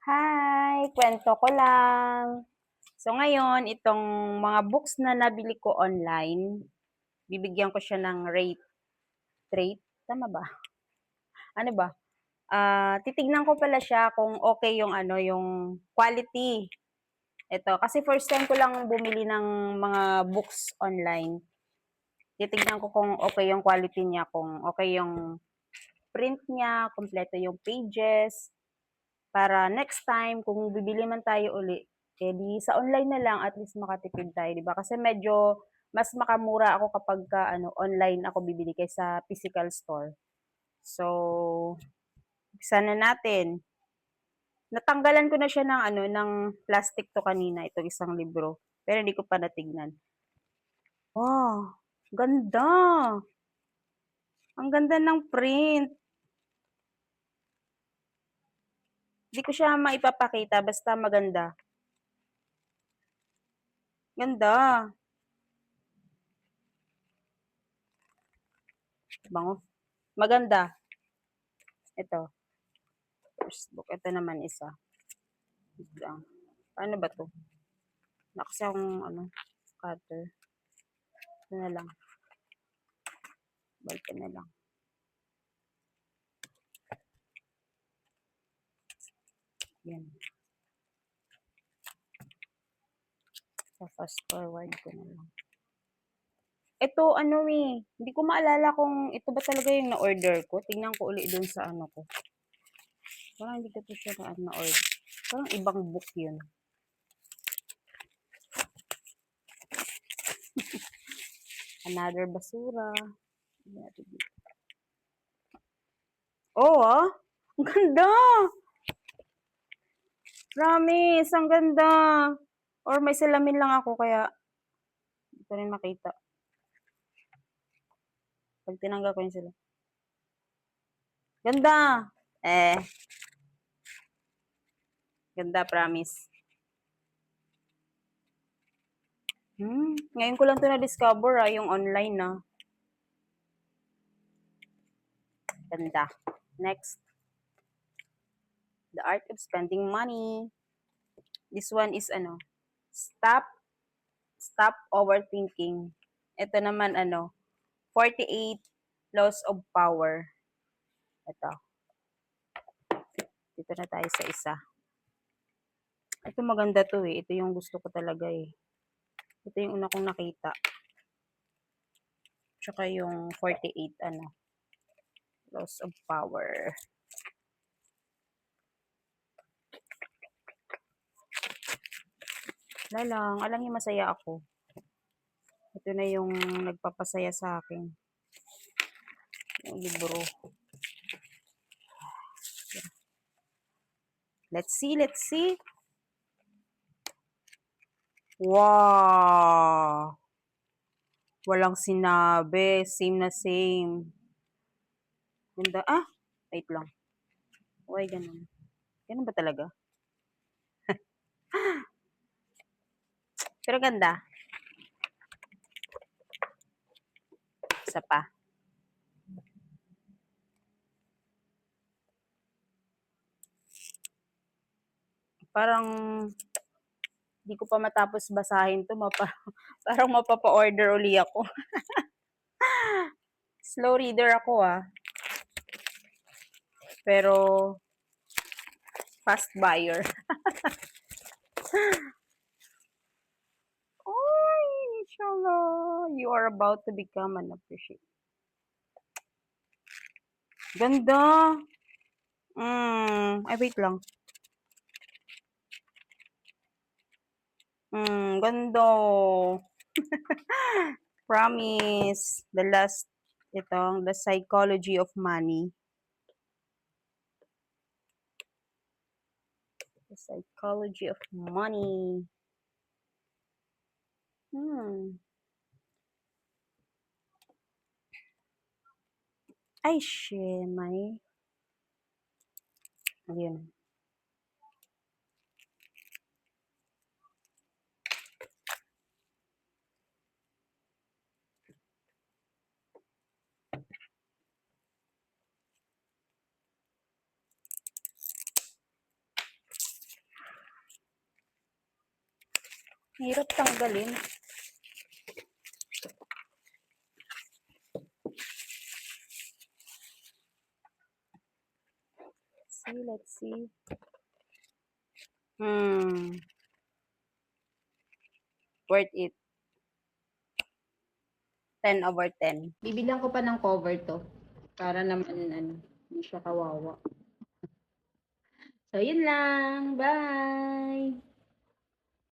Hi, kwento ko lang. So ngayon, itong mga books na nabili ko online, bibigyan ko siya ng rate, tama ba? Ano ba? Titignan ko pala siya kung okay yung ano, yung quality. Ito, kasi first time ko lang bumili ng mga books online. Titignan ko kung okay yung quality niya, kung okay yung print niya, kumpleto yung pages, para next time kung bibili man tayo uli, eh di sa online na lang at least makatipid tayo, 'di ba? Kasi medyo mas makamura ako kapagka ano, online ako bibili kaysa physical store. So, umpisa na natin. Natanggalan ko na siya ng ano, ng plastic 'to kanina, itong isang libro, pero hindi ko pa natignan. Wow, ganda! Ang ganda ng print. Hindi ko siya maipapakita basta maganda. Ganda. Bango. Maganda. Ito. First book. Ito naman isa. Wait lang. Paano ba 'to? Wala kasi akong ano, cutter. Ito na lang. Balikan na lang. Yan. So, fast forward ko na lang. Ito, ano hindi ko maalala kung ito ba talaga yung na-order ko. Tingnan ko uli dun sa ano ko. Parang hindi ko to siya na-order. Parang ibang book yun. Another basura. Oh, ah! Ang ganda! Promise, ang ganda! Or may salamin lang ako kaya hindi ko rin makita. Pag tinanggal ko yung sila. Ganda! Eh, ganda, promise. Ngayon ko lang 'to na-discover, yung online, na. Ganda. Next, The Art of Spending Money. This one is ano, Stop Stop Overthinking. Ito naman ano, 48 Laws of Power. Ito. Dito na tayo sa isa. Ito maganda 'to, eh. Ito yung gusto ko talaga, eh. Ito yung una kong nakita. Tsaka yung 48 ano, Laws of Power. Wala lang, alam niyo masaya ako. Ito na yung nagpapasaya sa akin. Yung libro. Let's see, let's see. Wow! Walang sinabi. Same na same. Ganda. Ah! Wait lang. Why ganun? Ganun ba talaga? Pero ganda. Isa pa. Parang hindi ko pa matapos basahin to. Parang mapapa-order uli ako. Slow reader ako, ah. Pero fast buyer. Ay, inshallah. You are about to become an appreciate. Ganda. Ay, wait lang. Ganda. Promise. The last, The Psychology of Money. The Psychology of Money. Ay, shemay. Ayun. Hirap tanggalin. Let's see. Worth it. 10/10. Bibilang ko pa ng cover to. Para naman, hindi siya kawawa. So, yun lang. Bye!